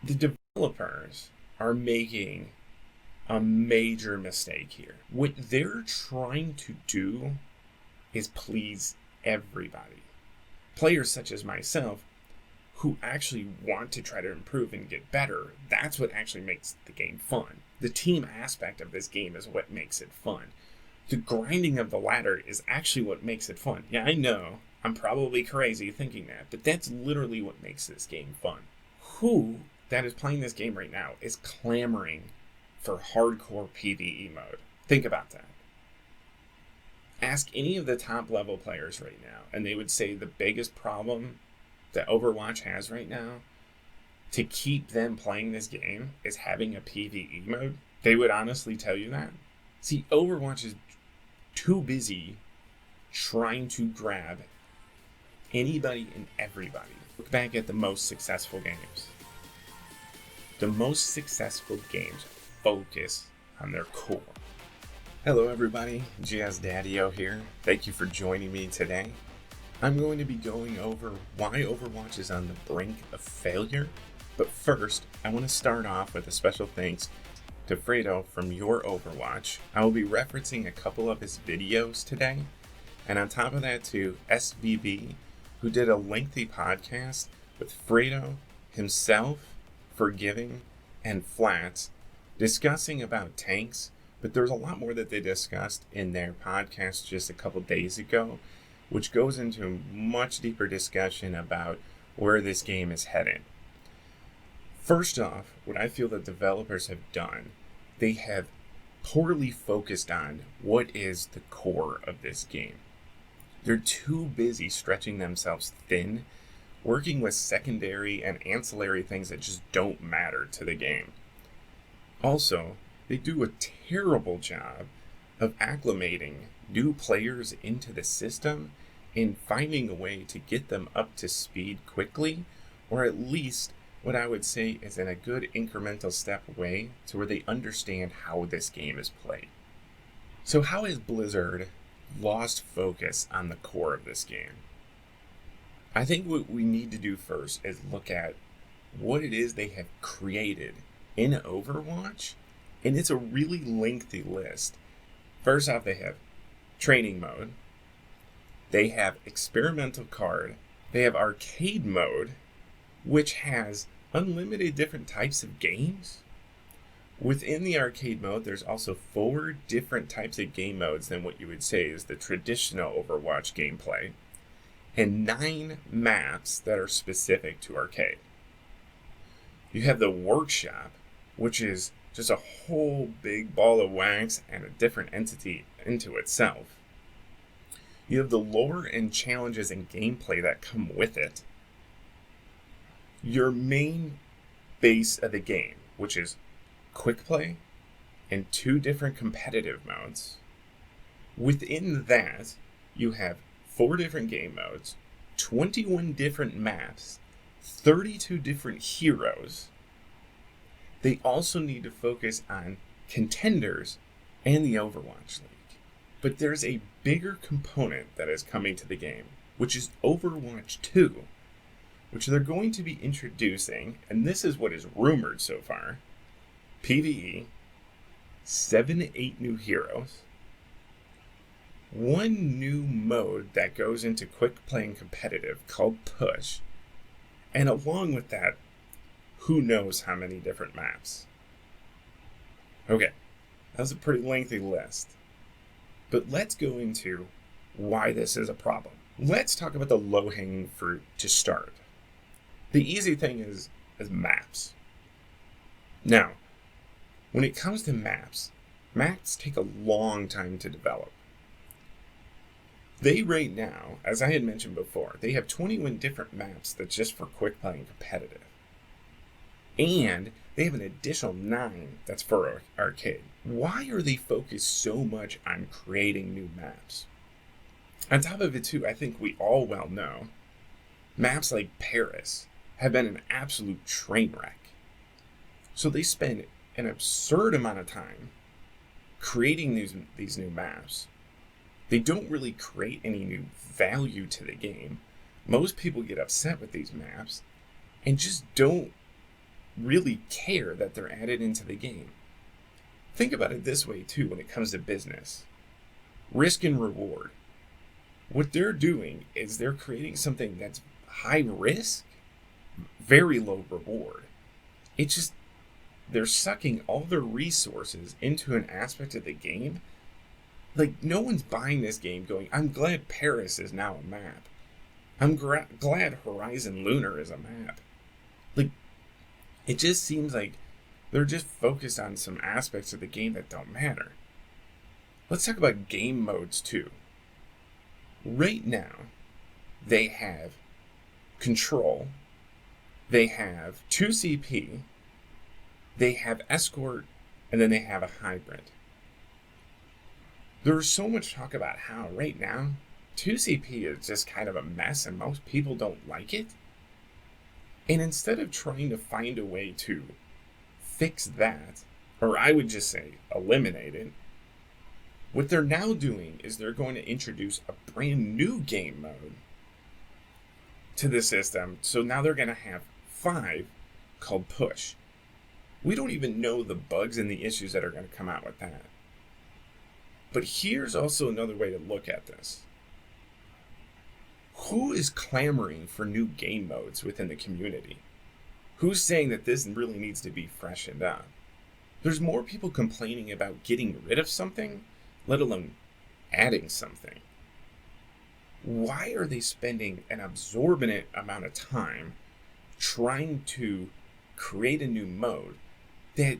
The developers are making a major mistake here. What they're trying to do is please everybody. Players such as myself who actually want to try to improve and get better, that's what actually makes the game fun. The team aspect of this game is what makes it fun. The grinding of the ladder is actually what makes it fun. Yeah, I know, I'm probably crazy thinking that, but that's literally what makes this game fun. Who that is playing this game right now is clamoring for hardcore PvE mode? Think about that. Ask any of the top level players right now, and they would say the biggest problem that Overwatch has right now to keep them playing this game is having a PvE mode. They would honestly tell you that. See, Overwatch is too busy trying to grab anybody and everybody. Look back at the most successful games. The most successful games focus on their core. Hello everybody, GS Daddy-O here. Thank you for joining me today. I'm going to be going over why Overwatch is on the brink of failure. But first, I want to start off with a special thanks to Fredo from Your Overwatch. I will be referencing a couple of his videos today. And on top of that to SVB, who did a lengthy podcast with Fredo himself, Forgiving, and Flats, discussing about tanks. But there's a lot more that they discussed in their podcast just a couple days ago, which goes into a much deeper discussion about where this game is headed. First off, what I feel the developers have done, they have poorly focused on what is the core of this game. They're too busy stretching themselves thin, working with secondary and ancillary things that just don't matter to the game. Also, they do a terrible job of acclimating new players into the system and finding a way to get them up to speed quickly, or at least what I would say is in a good incremental step way to where they understand how this game is played. So how has Blizzard lost focus on the core of this game? I think what we need to do first is look at what it is they have created in Overwatch. And it's a really lengthy list. First off, they have training mode. They have experimental card. They have arcade mode, which has unlimited different types of games. Within the arcade mode, there's also 4 different types of game modes than what you would say is the traditional Overwatch gameplay, and 9 maps that are specific to arcade. You have the workshop, which is just a whole big ball of wax and a different entity into itself. You have the lore and challenges and gameplay that come with it. Your main base of the game, which is quick play and 2 different competitive modes. Within that, you have 4 different game modes, 21 different maps, 32 different heroes. They also need to focus on contenders and the Overwatch League. But there's a bigger component that is coming to the game, which is Overwatch 2, which they're going to be introducing, and this is what is rumored so far. PvE, 7 to 8 new heroes, 1 new mode that goes into quick play and competitive called Push, and along with that, who knows how many different maps. Okay, that was a pretty lengthy list. But let's go into why this is a problem. Let's talk about the low-hanging fruit to start. The easy thing is maps. Now, when it comes to maps take a long time to develop. They right now, as I had mentioned before, they have 21 different maps that's just for quick play and competitive. And they have an additional 9 that's for arcade. Why are they focused so much on creating new maps? On top of it too, I think we all well know, maps like Paris have been an absolute train wreck. So they spend an absurd amount of time creating these new maps. They don't really create any new value to the game. Most people get upset with these maps and just don't really care that they're added into the game. Think about it this way too when it comes to business. Risk and reward. What they're doing is they're creating something that's high risk, very low reward. It's just, they're sucking all their resources into an aspect of the game. Like, no one's buying this game going, I'm glad Paris is now a map. I'm glad Horizon Lunar is a map. Like, it just seems like they're just focused on some aspects of the game that don't matter. Let's talk about game modes too. Right now, they have Control, they have 2CP, they have Escort, and then they have a Hybrid. There's so much talk about how right now 2CP is just kind of a mess and most people don't like it. And instead of trying to find a way to fix that, or I would just say eliminate it, what they're now doing is they're going to introduce a brand new game mode to the system. So now they're going to have 5 called Push. We don't even know the bugs and the issues that are going to come out with that. But here's also another way to look at this. Who is clamoring for new game modes within the community? Who's saying that this really needs to be freshened up? There's more people complaining about getting rid of something, let alone adding something. Why are they spending an absorbent amount of time trying to create a new mode that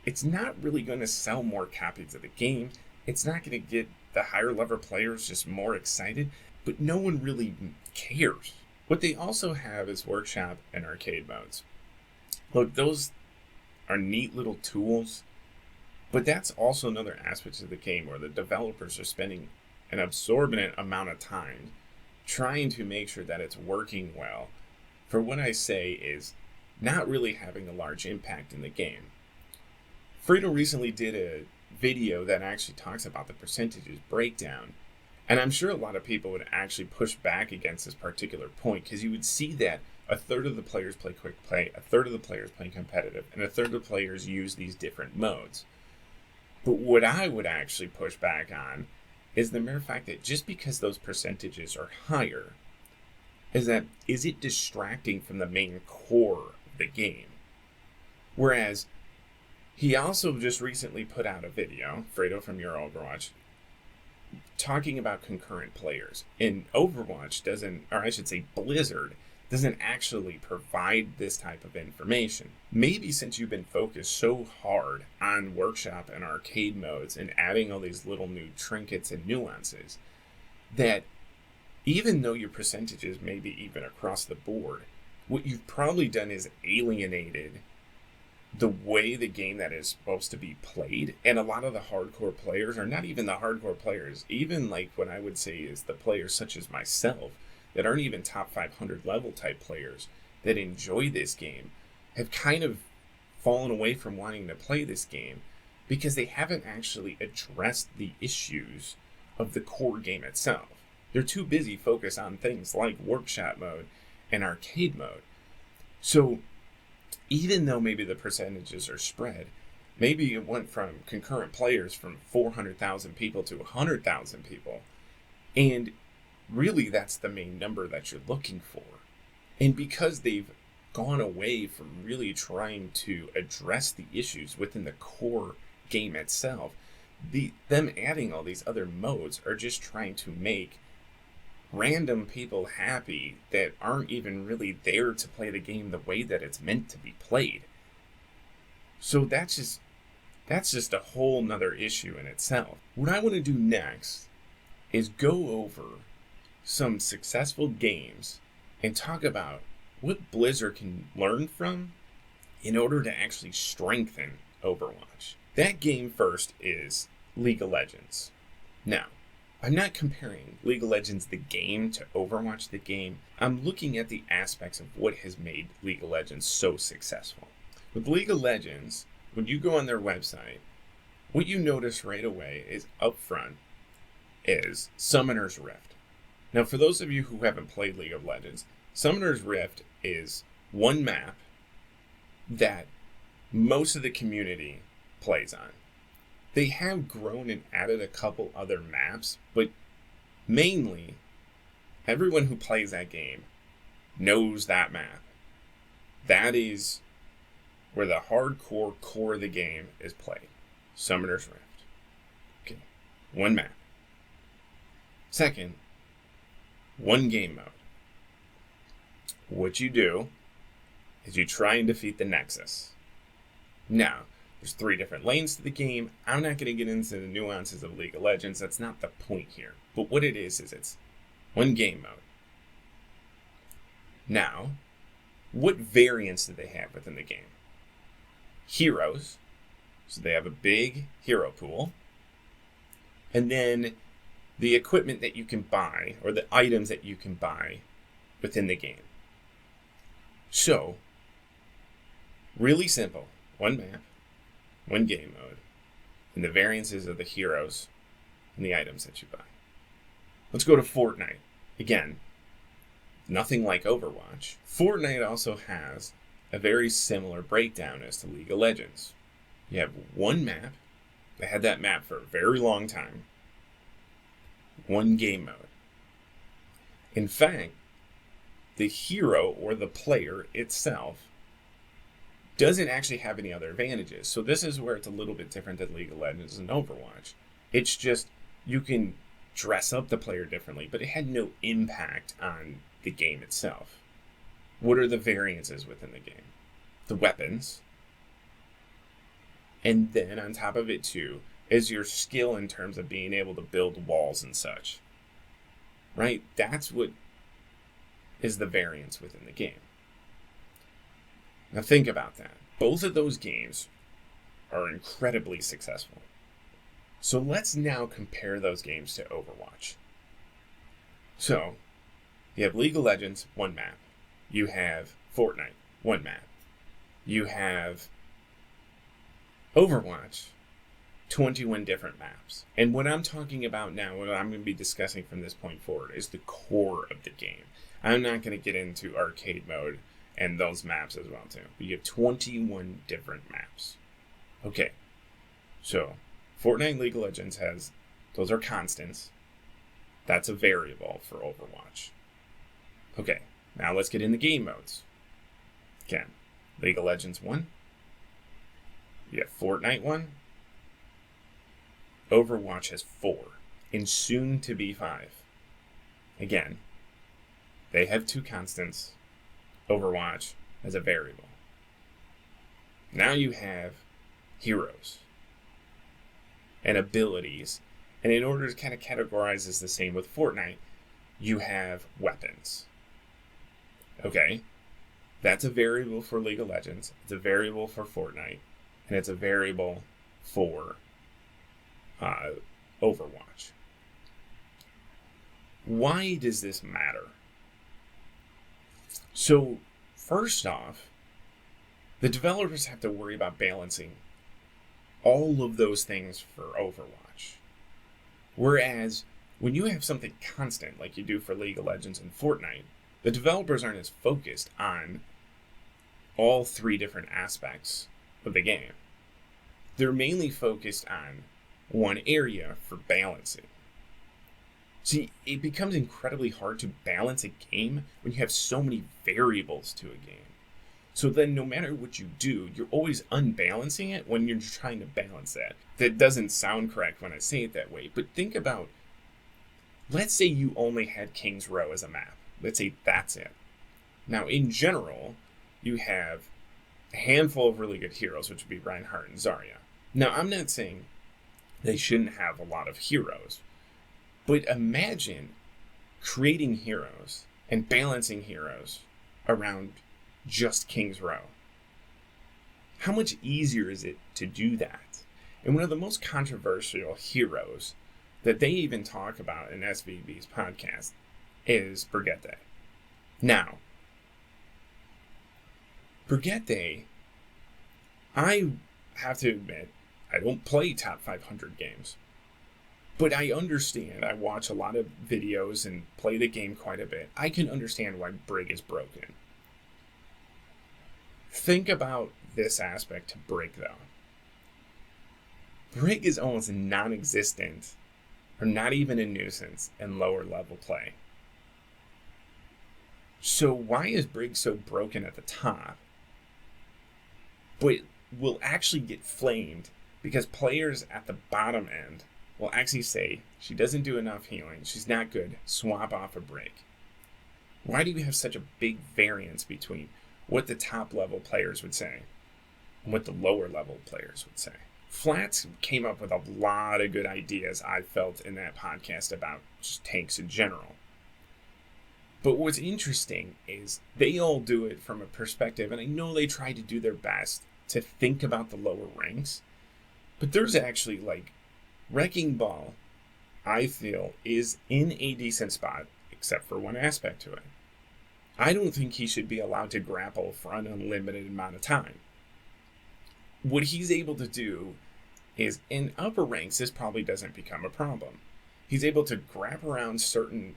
it's not really going to sell more copies of the game? It's not going to get the higher level players just more excited, but no one really cares. What they also have is workshop and arcade modes. Look, those are neat little tools, but that's also another aspect of the game where the developers are spending an absorbent amount of time trying to make sure that it's working well for what I say is not really having a large impact in the game. Fredo recently did a video that actually talks about the percentages breakdown, and I'm sure a lot of people would actually push back against this particular point because you would see that a third of the players play quick play, a third of the players play competitive, and a third of the players use these different modes. But what I would actually push back on is the mere fact that just because those percentages are higher, is it distracting from the main core of the game? Whereas he also just recently put out a video, Fredo from your Overwatch, talking about concurrent players. And Overwatch doesn't, or I should say Blizzard, doesn't actually provide this type of information. Maybe since you've been focused so hard on workshop and arcade modes and adding all these little new trinkets and nuances, that even though your percentages may be even across the board, what you've probably done is alienated the way the game that is supposed to be played. And a lot of the hardcore players, or not even the hardcore players, even like what I would say is the players such as myself, that aren't even top 500 level type players that enjoy this game, have kind of fallen away from wanting to play this game because they haven't actually addressed the issues of the core game itself. They're too busy focused on things like workshop mode and arcade mode. So even though maybe the percentages are spread, maybe it went from concurrent players from 400,000 people to 100,000 people, and really that's the main number that you're looking for. And because they've gone away from really trying to address the issues within the core game itself, them adding all these other modes are just trying to make random people happy that aren't even really there to play the game the way that it's meant to be played. So that's just a whole nother issue in itself. What I want to do next is go over some successful games and talk about what Blizzard can learn from in order to actually strengthen Overwatch. That game first is League of Legends. Now, I'm not comparing League of Legends the game to Overwatch the game. I'm looking at the aspects of what has made League of Legends so successful. With League of Legends, when you go on their website, what you notice right away is up front is Summoner's Rift. Now, for those of you who haven't played League of Legends, Summoner's Rift is one map that most of the community plays on. They have grown and added a couple other maps, but mainly everyone who plays that game knows that map. That is where the hardcore core of the game is played. Summoner's Rift. Okay, one map. Second, one game mode. What you do is you try and defeat the Nexus. Now, there's 3 different lanes to the game. I'm not going to get into the nuances of League of Legends. That's not the point here. But what it is it's one game mode. Now, what variants do they have within the game? Heroes. So they have a big hero pool. And then the equipment that you can buy, or the items that you can buy within the game. So, really simple. One map, one game mode, and the variances of the heroes and the items that you buy. Let's go to Fortnite. Again, nothing like Overwatch. Fortnite also has a very similar breakdown as to League of Legends. You have one map. They had that map for a very long time. One game mode. In fact, the hero or the player itself doesn't actually have any other advantages. So this is where it's a little bit different than League of Legends and Overwatch. It's just you can dress up the player differently, but it had no impact on the game itself. What are the variances within the game? The weapons. And then on top of it too, is your skill in terms of being able to build walls and such. Right? That's what is the variance within the game. Now think about that. Both of those games are incredibly successful. So let's now compare those games to Overwatch. So, you have League of Legends, one map. You have Fortnite, one map. You have Overwatch, 21 different maps. And what I'm talking about now, what I'm going to be discussing from this point forward, is the core of the game. I'm not going to get into arcade mode and those maps as well too. But you have 21 different maps. Okay, so Fortnite League of Legends has, those are constants. That's a variable for Overwatch. Okay, now let's get into game modes. Again, League of Legends 1. You have Fortnite 1. Overwatch has 4, and soon to be 5. Again, they have 2 constants. Overwatch as a variable. Now you have heroes and abilities. And in order to kind of categorize this the same with Fortnite, you have weapons. Okay? That's a variable for League of Legends. It's a variable for Fortnite. And it's a variable for Overwatch. Why does this matter? So, first off, the developers have to worry about balancing all of those things for Overwatch. Whereas, when you have something constant, like you do for League of Legends and Fortnite, the developers aren't as focused on all 3 different aspects of the game. They're mainly focused on one area for balancing. See, it becomes incredibly hard to balance a game when you have so many variables to a game. So then no matter what you do, you're always unbalancing it when you're trying to balance that. That doesn't sound correct when I say it that way, but think about, let's say you only had King's Row as a map. Let's say that's it. Now, in general, you have a handful of really good heroes, which would be Reinhardt and Zarya. Now, I'm not saying they shouldn't have a lot of heroes, but imagine creating heroes and balancing heroes around just King's Row. How much easier is it to do that? And one of the most controversial heroes that they even talk about in SVB's podcast is Brigitte. Now, Brigitte, I have to admit, I don't play top 500 games. But I understand, I watch a lot of videos and play the game quite a bit. I can understand why Brig is broken. Think about this aspect to Brink, though. Brink is almost non-existent, or not even a nuisance, in lower level play. So why is Brink so broken at the top, but will actually get flamed because players at the bottom end will actually say, she doesn't do enough healing, she's not good, swap off a Brink? Why do you have such a big variance between what the top level players would say and what the lower level players would say? Flats came up with a lot of good ideas, I felt, in that podcast about just tanks in general. But what's interesting is they all do it from a perspective, and I know they try to do their best to think about the lower ranks, but there's actually, like, Wrecking Ball, I feel, is in a decent spot, except for one aspect to it. I don't think he should be allowed to grapple for an unlimited amount of time. What he's able to do is, in upper ranks, this probably doesn't become a problem. He's able to grab around certain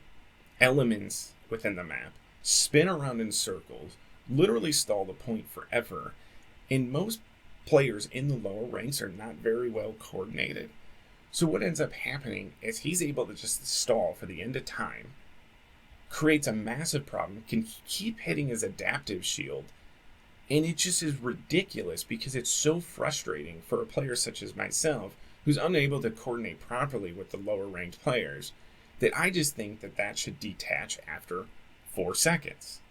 elements within the map, spin around in circles, literally stall the point forever, and most players in the lower ranks are not very well coordinated. So what ends up happening is he's able to just stall for the end of time, creates a massive problem, can keep hitting his adaptive shield, and it just is ridiculous because it's so frustrating for a player such as myself who's unable to coordinate properly with the lower ranked players, that I just think that that should detach after 4 seconds,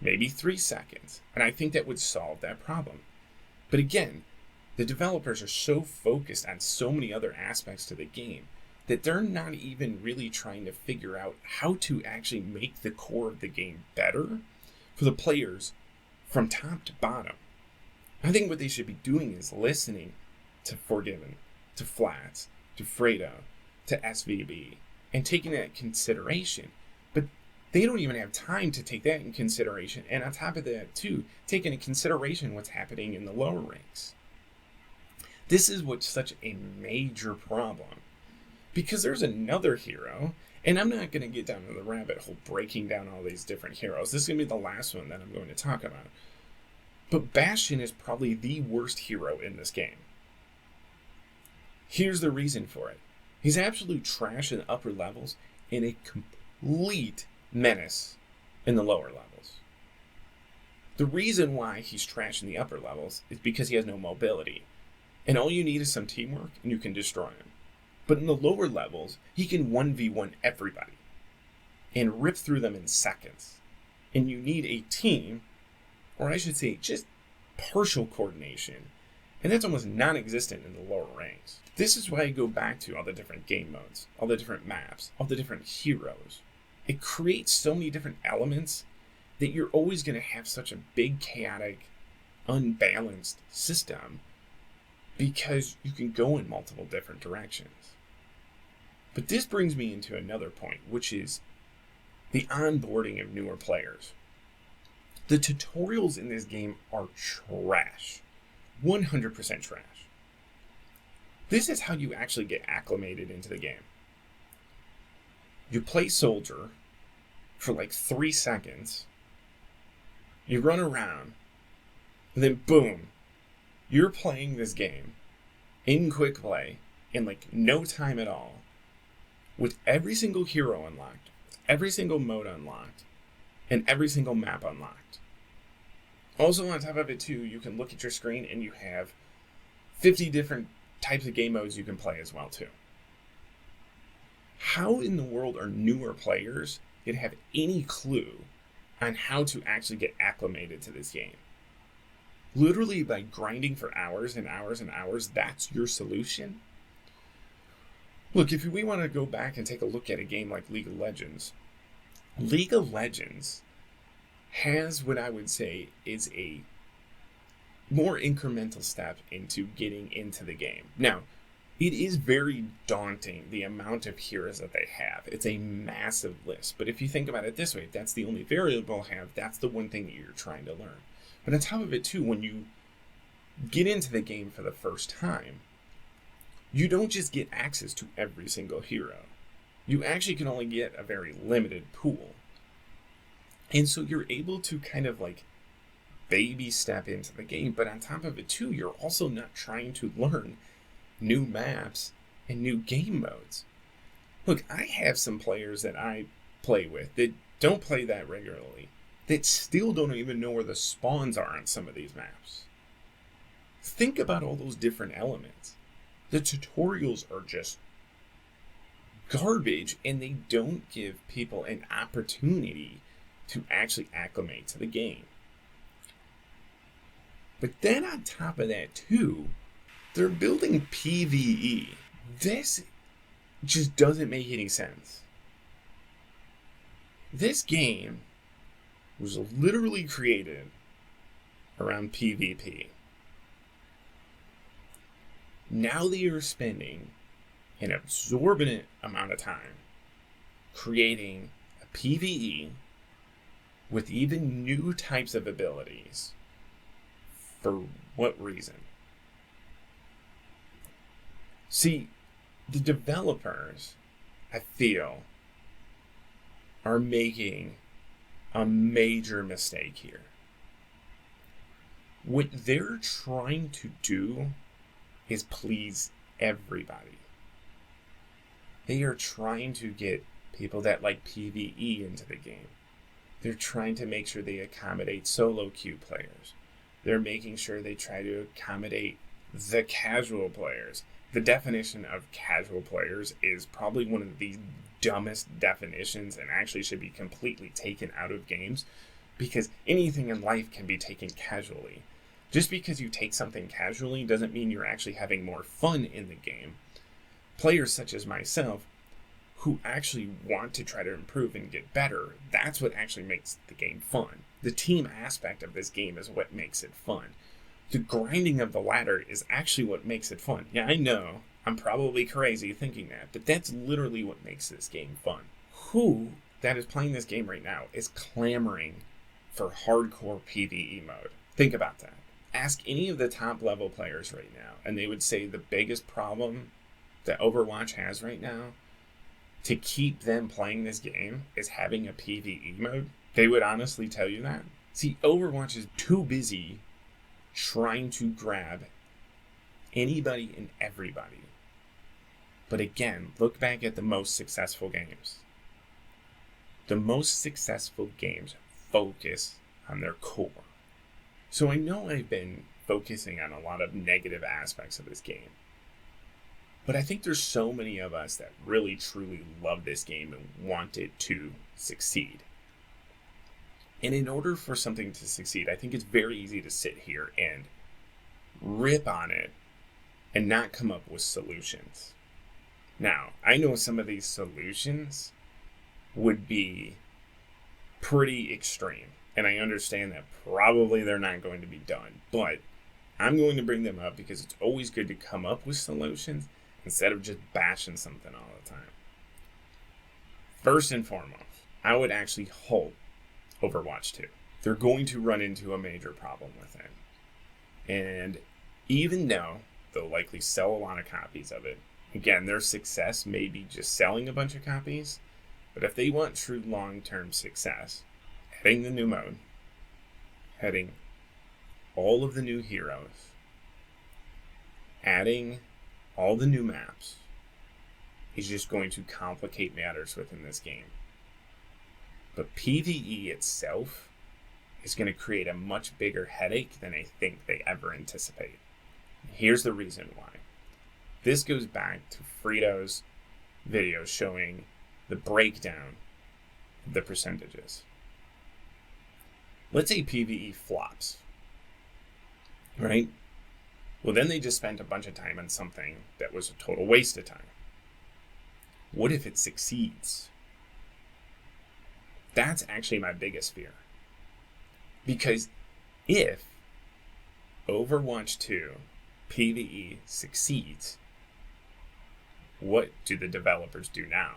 maybe 3 seconds, and I think that would solve that problem. But again, the developers are so focused on so many other aspects to the game that they're not even really trying to figure out how to actually make the core of the game better for the players from top to bottom. I think what they should be doing is listening to Forgiven, to Flats, to Fredo, to SVB, and taking that into consideration. But they don't even have time to take that in consideration, and on top of that too, take into consideration what's happening in the lower ranks. This is what's such a major problem, because there's another hero, and I'm not going to get down to the rabbit hole breaking down all these different heroes. This is going to be the last one that I'm going to talk about. But Bastion is probably the worst hero in this game. Here's the reason for it. He's absolute trash in the upper levels and a complete menace in the lower levels. The reason why he's trash in the upper levels is because he has no mobility. And all you need is some teamwork and you can destroy him. But in the lower levels, he can 1v1 everybody and rip through them in seconds. And you need a team, or I should say just partial coordination. And that's almost non-existent in the lower ranks. This is why I go back to all the different game modes, all the different maps, all the different heroes. It creates so many different elements that you're always going to have such a big, chaotic, unbalanced system because you can go in multiple different directions. But this brings me into another point, which is the onboarding of newer players. The tutorials in this game are trash. 100% trash. This is how you actually get acclimated into the game. You play soldier for like 3 seconds, you run around, and then boom, you're playing this game in quick play in like no time at all, with every single hero unlocked, every single mode unlocked, and every single map unlocked. Also on top of it too, you can look at your screen and you have 50 different types of game modes you can play as well too. How in the world are newer players going to have any clue on how to actually get acclimated to this game? Literally by grinding for hours and hours and hours, that's your solution? Look, if we want to go back and take a look at a game like League of Legends has what I would say is a more incremental step into getting into the game. Now, it is very daunting, the amount of heroes that they have. It's a massive list. But if you think about it this way, if that's the only variable I have, that's the one thing that you're trying to learn. But on top of it too, when you get into the game for the first time, you don't just get access to every single hero. You actually can only get a very limited pool. And so you're able to kind of like baby step into the game. But on top of it too, you're also not trying to learn new maps and new game modes. Look, I have some players that I play with that don't play that regularly, that still don't even know where the spawns are on some of these maps. Think about all those different elements. The tutorials are just garbage, and they don't give people an opportunity to actually acclimate to the game. But then on top of that too, they're building PvE. This just doesn't make any sense. This game was literally created around PvP. Now they are spending an exorbitant amount of time creating a PvE with even new types of abilities. For what reason? See, the developers, I feel, are making a major mistake here. What they're trying to do is please everybody. They are trying to get people that like PvE into the game. They're trying to make sure they accommodate solo queue players. They're making sure they try to accommodate the casual players. The definition of casual players is probably one of the dumbest definitions and actually should be completely taken out of games, because anything in life can be taken casually. Just because you take something casually doesn't mean you're actually having more fun in the game. Players such as myself, who actually want to try to improve and get better, that's what actually makes the game fun. The team aspect of this game is what makes it fun. The grinding of the ladder is actually what makes it fun. Yeah, I know, I'm probably crazy thinking that, but that's literally what makes this game fun. Who that is playing this game right now is clamoring for hardcore PvE mode? Think about that. Ask any of the top level players right now, and they would say the biggest problem that Overwatch has right now to keep them playing this game is having a PvE mode. They would honestly tell you that. See, Overwatch is too busy trying to grab anybody and everybody. But again, look back at the most successful games. The most successful games focus on their core. So I know I've been focusing on a lot of negative aspects of this game, but I think there's so many of us that really truly love this game and want it to succeed. And in order for something to succeed, I think it's very easy to sit here and rip on it and not come up with solutions. Now, I know some of these solutions would be pretty extreme, and I understand that probably they're not going to be done, but I'm going to bring them up because it's always good to come up with solutions instead of just bashing something all the time. First and foremost, I would actually halt Overwatch 2. They're going to run into a major problem with it. And even though they'll likely sell a lot of copies of it, again, their success may be just selling a bunch of copies, but if they want true long-term success, adding the new mode, adding all of the new heroes, adding all the new maps, is just going to complicate matters within this game. But PvE itself is going to create a much bigger headache than I think they ever anticipate. Here's the reason why. This goes back to Frito's video showing the breakdown of the percentages. Let's say PvE flops, right? Well, then they just spent a bunch of time on something that was a total waste of time. What if it succeeds? That's actually my biggest fear. Because if Overwatch 2 PvE succeeds, what do the developers do now?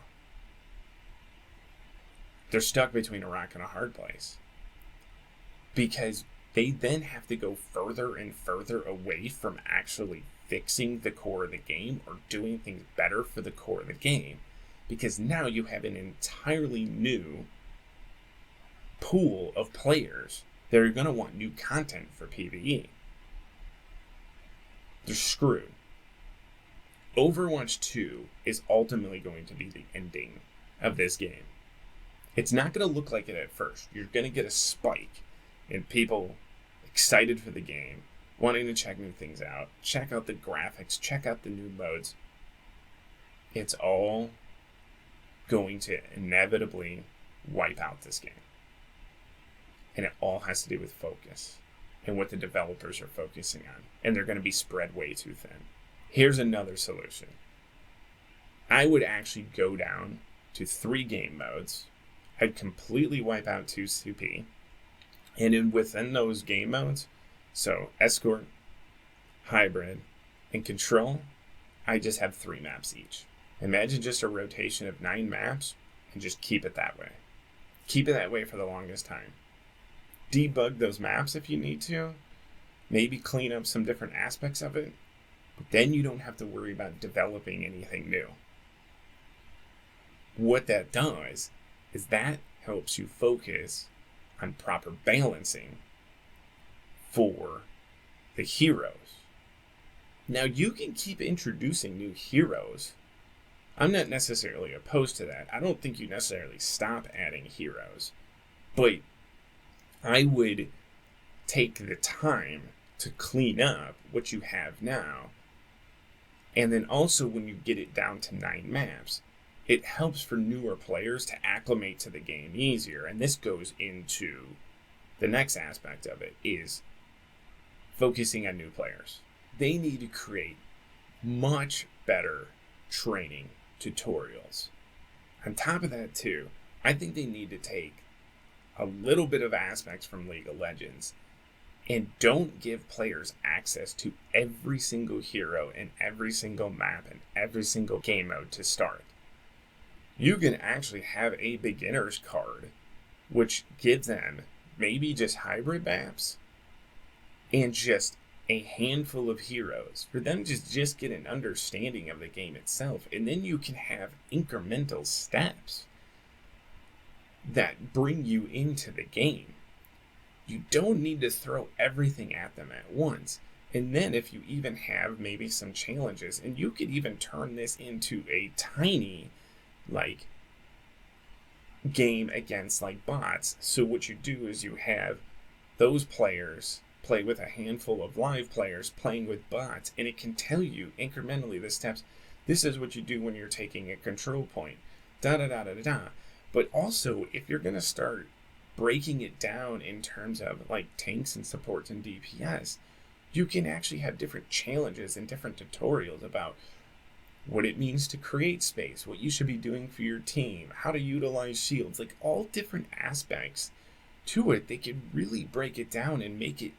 They're stuck between a rock and a hard place. Because they then have to go further and further away from actually fixing the core of the game or doing things better for the core of the game. Because now you have an entirely new pool of players They're going to want new content for PvE. They're screwed. Overwatch 2 is ultimately going to be the ending of this game. It's not going to look like it at first. You're going to get a spike in people excited for the game, wanting to check new things out, check out the graphics, check out the new modes. It's all going to inevitably wipe out this game. And it all has to do with focus and what the developers are focusing on. And they're going to be spread way too thin. Here's another solution. I would actually go down to 3 game modes. I'd completely wipe out 2CP. And within those game modes, so Escort, Hybrid, and Control, I just have 3 maps each. Imagine just a rotation of 9 maps and just keep it that way. Keep it that way for the longest time. Debug those maps if you need to. Maybe clean up some different aspects of it. But then you don't have to worry about developing anything new. What that does is that helps you focus on proper balancing for the heroes. Now you can keep introducing new heroes. I'm not necessarily opposed to that. I don't think you necessarily stop adding heroes. But I would take the time to clean up what you have now. And then also when you get it down to 9 maps, it helps for newer players to acclimate to the game easier. And this goes into the next aspect of it, is focusing on new players. They need to create much better training tutorials. On top of that too, I think they need to take a little bit of aspects from League of Legends and don't give players access to every single hero and every single map and every single game mode to start. You can actually have a beginner's card, which gives them maybe just hybrid maps and just a handful of heroes for them to just get an understanding of the game itself. And then you can have incremental steps that bring you into the game. You don't need to throw everything at them at once. And then if you even have maybe some challenges, and you could even turn this into a tiny game against bots. So what you do is you have those players play with a handful of live players playing with bots, and it can tell you incrementally the steps. This is what you do when you're taking a control point. Da da da da da da. But also, if you're going to start breaking it down in terms of tanks and supports and DPS, you can actually have different challenges and different tutorials about what it means to create space, what you should be doing for your team, how to utilize shields, all different aspects to it. They could really break it down and make it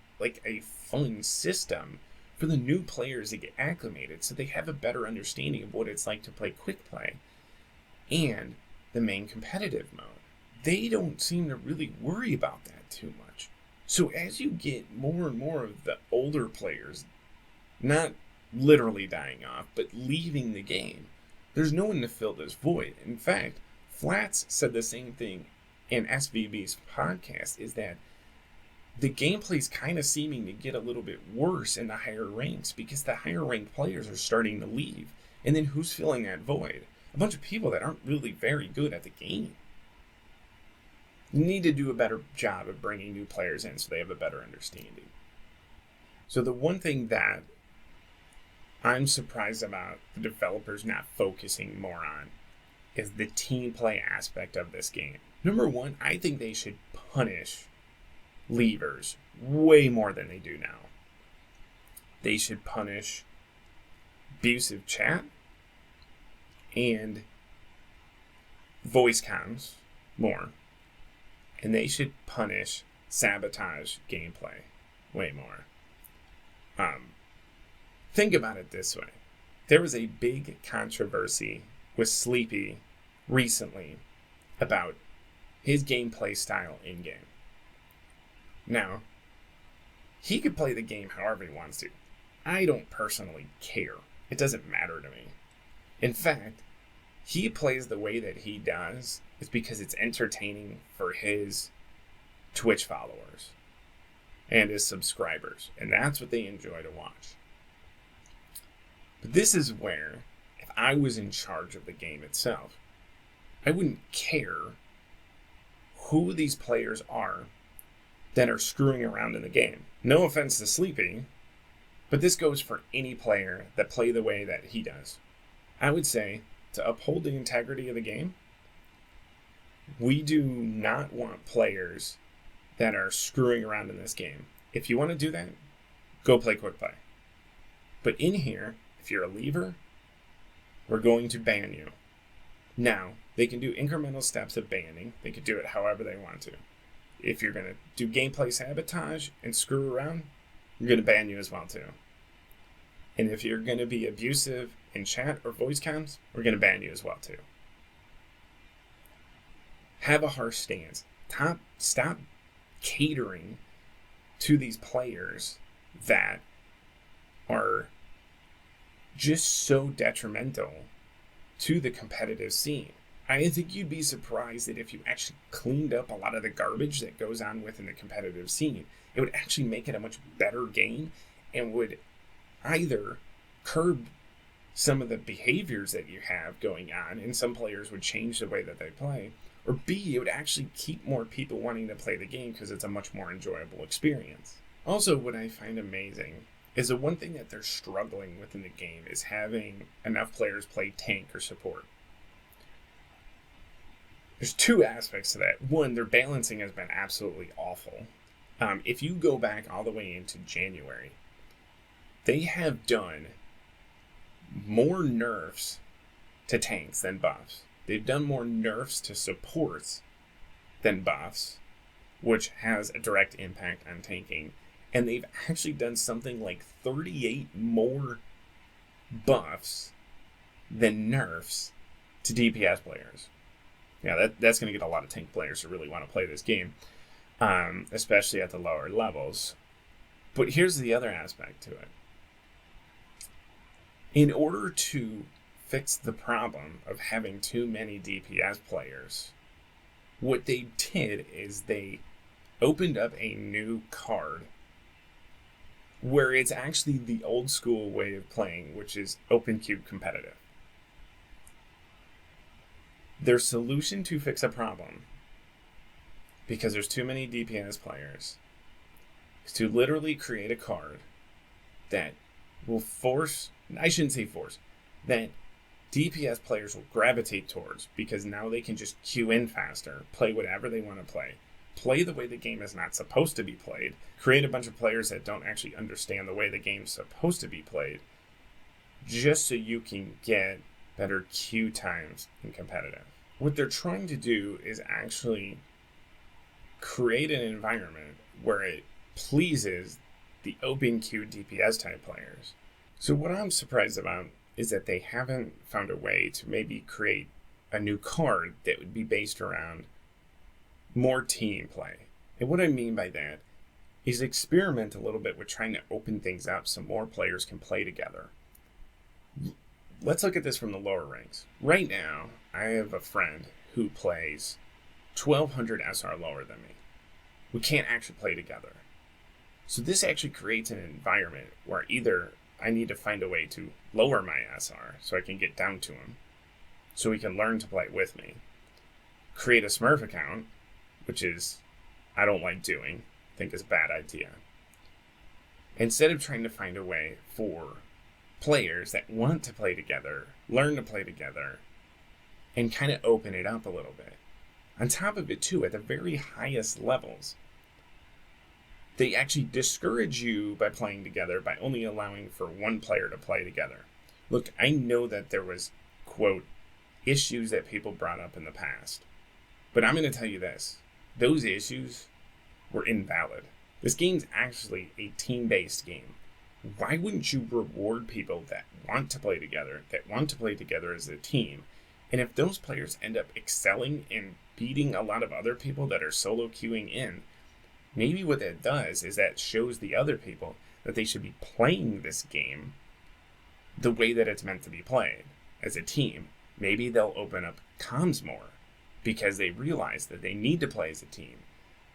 a fun system for the new players to get acclimated so they have a better understanding of what it's like to play quick play and the main competitive mode. They don't seem to really worry about that too much. So as you get more and more of the older players not literally dying off, but leaving the game, there's no one to fill this void. In fact, Flats said the same thing in SVB's podcast, is that the gameplay's kind of seeming to get a little bit worse in the higher ranks because the higher ranked players are starting to leave. And then who's filling that void? A bunch of people that aren't really very good at the game. You need to do a better job of bringing new players in so they have a better understanding. So the one thing that I'm surprised about the developers not focusing more on is the team play aspect of this game. Number one, I think they should punish leavers way more than they do now. They should punish abusive chat and voice comms more. And they should punish sabotage gameplay way more. Think about it this way. There was a big controversy with Sleepy recently about his gameplay style in-game. Now, he could play the game however he wants to. I don't personally care. It doesn't matter to me. In fact, he plays the way that he does is because it's entertaining for his Twitch followers. and his subscribers, and that's what they enjoy to watch. But this is where, if I was in charge of the game itself, I wouldn't care who these players are that are screwing around in the game. No offense to Sleepy, but this goes for any player that play the way that he does. I would say, to uphold the integrity of the game, we do not want players that are screwing around in this game. If you want to do that, go play quick play. But in here, if you're a leaver, we're going to ban you. Now, they can do incremental steps of banning. They could do it however they want to. If you're going to do gameplay sabotage and screw around, we're going to ban you as well too. And if you're going to be abusive in chat or voice comms, we're going to ban you as well too. Have a harsh stance. Stop catering to these players that are just so detrimental to the competitive scene. I think you'd be surprised that if you actually cleaned up a lot of the garbage that goes on within the competitive scene, it would actually make it a much better game and would either curb some of the behaviors that you have going on, and some players would change the way that they play, or B, it would actually keep more people wanting to play the game because it's a much more enjoyable experience. Also, what I find amazing is the one thing that they're struggling with in the game is having enough players play tank or support. There's two aspects to that. One, their balancing has been absolutely awful. If you go back all the way into January, they have done more nerfs to tanks than buffs. They've done more nerfs to supports than buffs, which has a direct impact on tanking. And they've actually done something like 38 more buffs than nerfs to DPS players. Yeah, that's going to get a lot of tank players who really want to play this game, especially at the lower levels. But here's the other aspect to it. In order to fix the problem of having too many DPS players, what they did is they opened up a new card where it's actually the old school way of playing, which is open queue competitive. Their solution to fix a problem, because there's too many DPS players, is to literally create a card that will force, I shouldn't say force, that DPS players will gravitate towards, because now they can just queue in faster, play whatever they want to play the way the game is not supposed to be played, create a bunch of players that don't actually understand the way the game's supposed to be played, just so you can get better queue times in competitive. What they're trying to do is actually create an environment where it pleases the open queue DPS type players. So what I'm surprised about is that they haven't found a way to maybe create a new card that would be based around more team play. And what I mean by that is experiment a little bit with trying to open things up so more players can play together. Let's look at this from the lower ranks. Right now, I have a friend who plays 1200 SR lower than me. We can't actually play together. So this actually creates an environment where either I need to find a way to lower my SR so I can get down to him, so he can learn to play with me, create a Smurf account, which is, I don't like doing, I think is a bad idea. Instead of trying to find a way for players that want to play together, learn to play together, and kind of open it up a little bit. On top of it too, at the very highest levels, they actually discourage you by playing together by only allowing for one player to play together. Look, I know that there was, quote, issues that people brought up in the past, but I'm going to tell you this. Those issues were invalid. This game's actually a team-based game. Why wouldn't you reward people that want to play together as a team? And if those players end up excelling and beating a lot of other people that are solo queuing in, maybe what that does is that shows the other people that they should be playing this game the way that it's meant to be played, as a team. Maybe they'll open up comms more because they realize that they need to play as a team.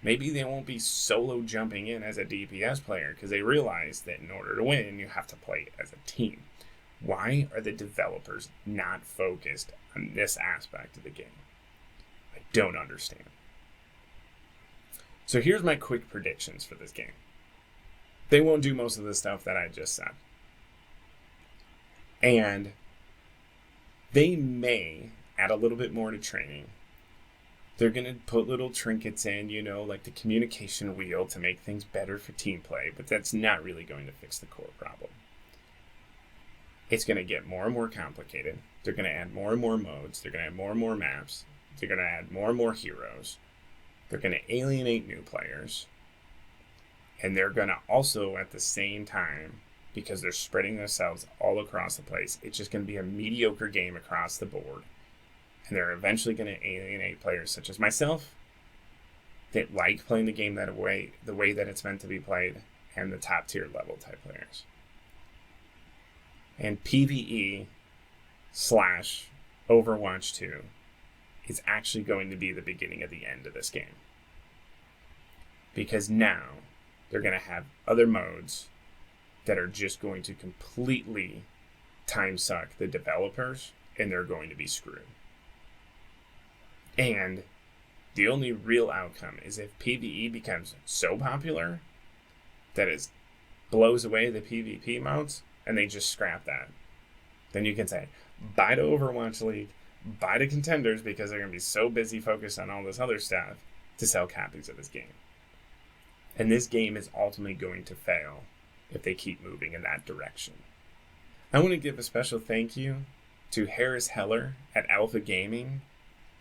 Maybe they won't be solo jumping in as a DPS player because they realize that in order to win, you have to play as a team. Why are the developers not focused on this aspect of the game? I don't understand. So here's my quick predictions for this game. They won't do most of the stuff that I just said. And they may add a little bit more to training. They're going to put little trinkets in, like the communication wheel to make things better for team play, but that's not really going to fix the core problem. It's going to get more and more complicated. They're going to add more and more modes. They're going to add more and more maps. They're going to add more and more heroes. They're going to alienate new players. And they're going to also, at the same time, because they're spreading themselves all across the place, it's just going to be a mediocre game across the board. And they're eventually going to alienate players such as myself that like playing the game the way that it's meant to be played, and the top tier level type players. And PvE / Overwatch 2 is actually going to be the beginning of the end of this game. Because now they're going to have other modes that are just going to completely time suck the developers, and they're going to be screwed. And the only real outcome is if PvE becomes so popular that it blows away the PvP modes, and they just scrap that. Then you can say, bye to Overwatch League, bye to Contenders, because they're going to be so busy focused on all this other stuff to sell copies of this game. And this game is ultimately going to fail if they keep moving in that direction. I want to give a special thank you to Harris Heller at Alpha Gaming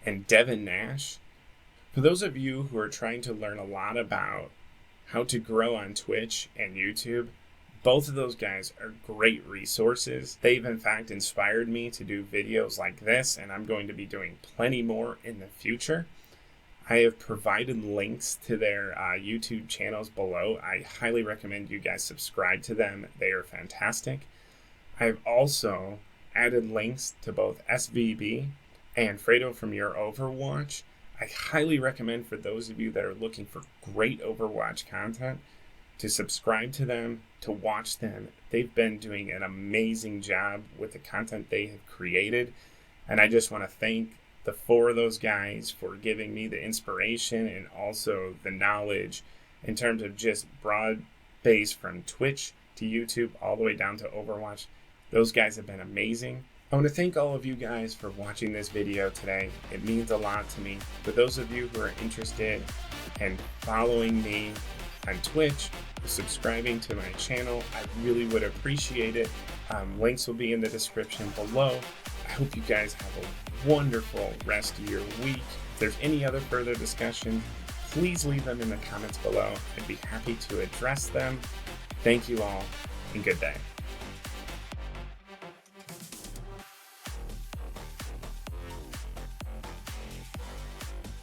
and Devin Nash. For those of you who are trying to learn a lot about how to grow on Twitch and YouTube, both of those guys are great resources. They've in fact inspired me to do videos like this, and I'm going to be doing plenty more in the future. I have provided links to their YouTube channels below. I highly recommend you guys subscribe to them. They are fantastic. I've also added links to both SVB and Fredo from Your Overwatch. I highly recommend for those of you that are looking for great Overwatch content to subscribe to them, to watch them. They've been doing an amazing job with the content they have created. And I just want to thank the 4 of those guys for giving me the inspiration and also the knowledge in terms of just broad base from Twitch to YouTube all the way down to Overwatch. Those guys have been amazing. I want to thank all of you guys for watching this video today. It means a lot to me. For those of you who are interested in following me on Twitch, subscribing to my channel, I really would appreciate it. Links will be in the description below. I hope you guys have a wonderful rest of your week. If there's any other further discussion, please leave them in the comments below. I'd be happy to address them. Thank you all, and good day.